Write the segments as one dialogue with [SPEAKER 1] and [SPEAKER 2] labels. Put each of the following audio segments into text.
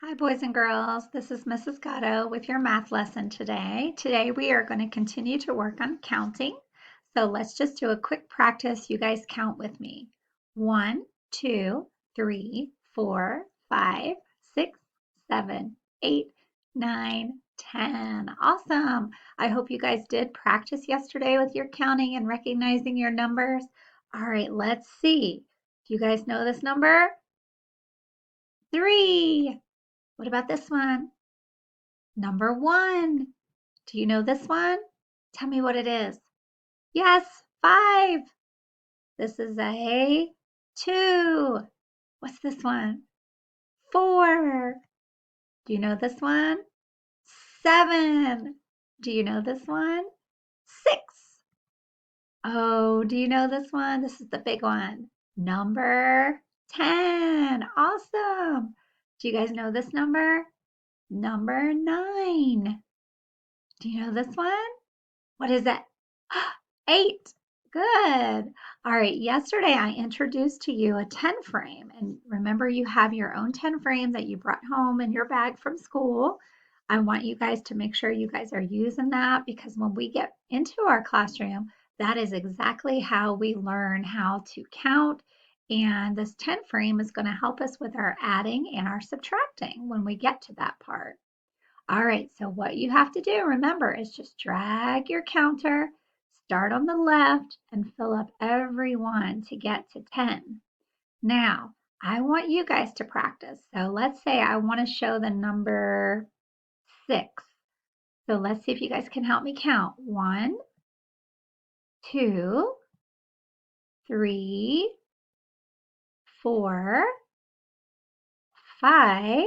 [SPEAKER 1] Hi, boys and girls. This is Mrs. Gatto with your math lesson today. Today we are going to continue to work on counting. So let's just do a quick practice. You guys count with me. 1, 2, 3, 4, 5, 6, 7, 8, 9, 10. Awesome. I hope you guys did practice yesterday with your counting and recognizing your numbers. All right, let's see. Do you guys know this number? 3. What about this one? Number 1. Do you know this one? Tell me what it is. Yes, 5. This is a 2. What's this one? 4. Do you know this one? 7. Do you know this one? 6. Oh, do you know this one? This is the big one. Number 10. Awesome. Do you guys know this number? Number 9. Do you know this one? What is it? 8. Good. All right. Yesterday I introduced to you a 10 frame. And remember, you have your own 10 frame that you brought home in your bag from school. I want you guys to make sure you guys are using that because when we get into our classroom, that is exactly how we learn how to count. And this 10 frame is going to help us with our adding and our subtracting when we get to that part. All right, so what you have to do, remember, is just drag your counter, start on the left, and fill up every one to get to 10. Now, I want you guys to practice. So let's say I want to show the number 6. So let's see if you guys can help me count. 1, 2, 3, 4, 5,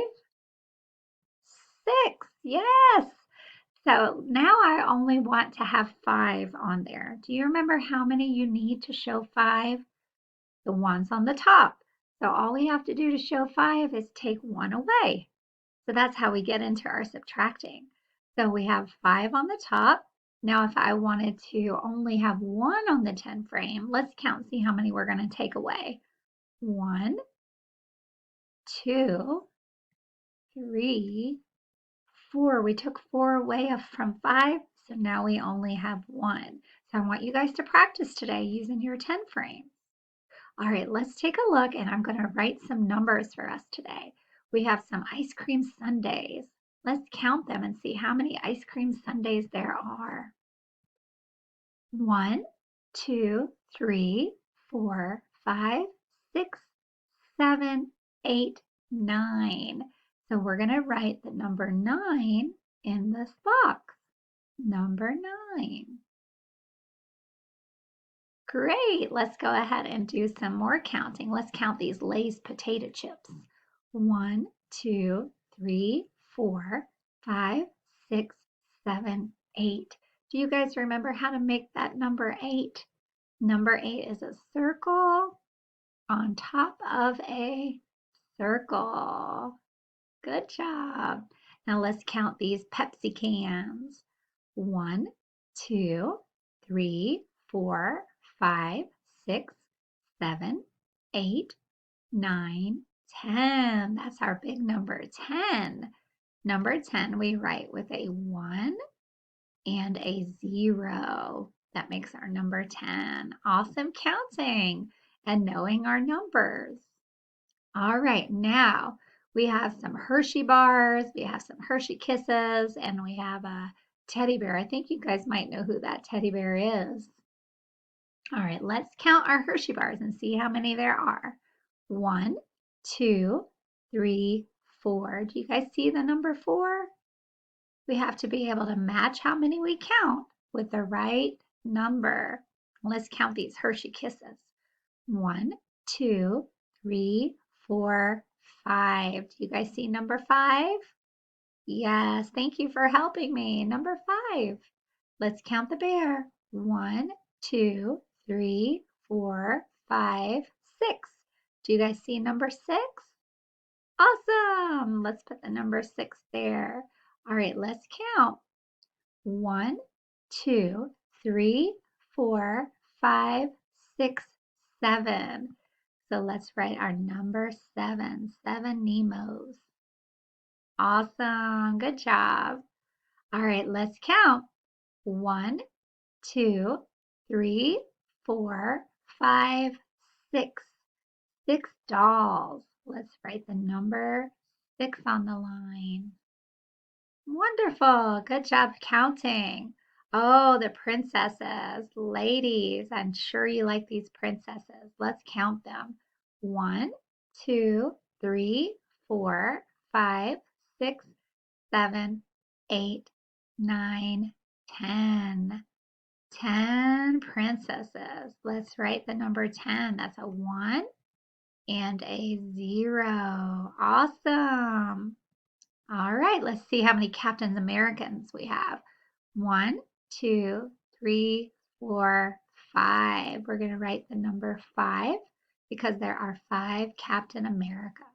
[SPEAKER 1] 6. Yes. So now I only want to have 5 on there. Do you remember how many you need to show 5? The ones on the top. So all we have to do to show 5 is take 1 away. So that's how we get into our subtracting. So we have 5 on the top. Now if I wanted to only have 1 on the 10 frame, let's count, see how many we're going to take away. 1, 2, 3, 4. We took 4 away from 5, so now we only have 1. So I want you guys to practice today using your 10 frame. All right, let's take a look, and I'm going to write some numbers for us today. We have some ice cream sundaes. Let's count them and see how many ice cream sundaes there are. 1, 2, 3, 4, 5, 6, 7, 8, 9. So we're going to write the number 9 in this box. Number 9. Great. Let's go ahead and do some more counting. Let's count these Lay's potato chips. 1, 2, 3, 4, 5, 6, 7, 8. Do you guys remember how to make that number 8? Number 8 is a circle on top of a circle. Good job. Now let's count these Pepsi cans. 1, 2, 3, 4, 5, 6, 7, 8, 9, 10. That's our big number, 10. Number 10 we write with a 1 and a 0. That makes our number 10. Awesome counting and knowing our numbers. All right, now we have some Hershey bars, we have some Hershey Kisses, and we have a teddy bear. I think you guys might know who that teddy bear is. All right, let's count our Hershey bars and see how many there are. 1, 2, 3, 4. Do you guys see the number 4? We have to be able to match how many we count with the right number. Let's count these Hershey Kisses. 1, 2, 3, 4, 5. Do you guys see number 5? Yes, thank you for helping me. Number 5. Let's count the bear. 1, 2, 3, 4, 5, 6. Do you guys see number 6? Awesome. Let's put the number 6 there. All right, let's count. 1, 2, 3, 4, 5, 6, 7. So let's write our number 7, 7 Nemos. Awesome. Good job. All right, let's count. 1, 2, 3, 4, 5, 6. 6 dolls. Let's write the number 6 on the line. Wonderful. Good job counting. Oh, the princesses. Ladies, I'm sure you like these princesses. Let's count them. 1, 2, 3, 4, 5, 6, 7, 8, 9, 10. 10 princesses. Let's write the number 10. That's a 1 and a 0. Awesome. All right, let's see how many Captain Americans we have. 1, 2, 3, 4, 5. We're going to write the number 5 because there are 5 Captain Americans.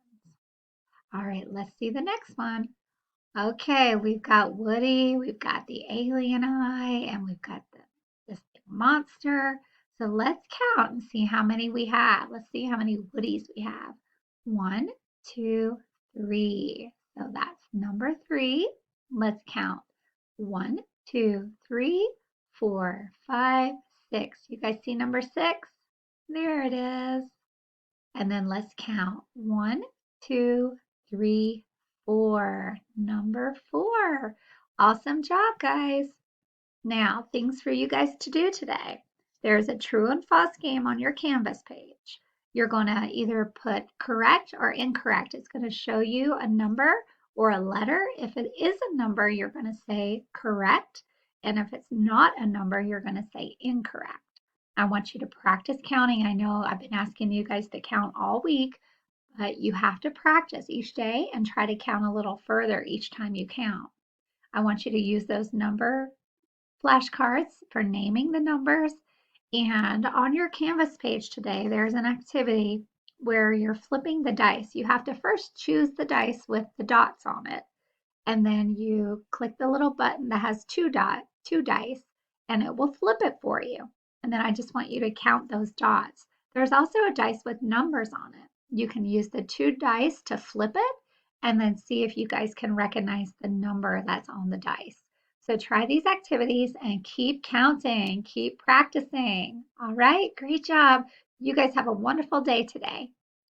[SPEAKER 1] All right, let's see the next one. Okay, we've got Woody, we've got the alien eye, and we've got this big monster. So let's count and see how many we have. Let's see how many Woodies we have. 1, 2, 3. So that's number 3. Let's count. 1, 2, 3, 4, 5, 6. You guys see number 6? There it is. And then let's count. 1, 2, 3, 4. Number 4. Awesome job, guys. Now, things for you guys to do today. There's a true and false game on your Canvas page. You're going to either put correct or incorrect. It's going to show you a number or a letter. If it is a number, you're going to say correct. And if it's not a number, you're going to say incorrect. I want you to practice counting. I know I've been asking you guys to count all week, but you have to practice each day and try to count a little further each time you count. I want you to use those number flashcards for naming the numbers. And on your Canvas page today, there's an activity where you're flipping the dice. You have to first choose the dice with the dots on it. And then you click the little button that has two dice, and it will flip it for you. And then I just want you to count those dots. There's also a dice with numbers on it. You can use the 2 dice to flip it and then see if you guys can recognize the number that's on the dice. So try these activities and keep counting, keep practicing. All right, great job. You guys have a wonderful day today.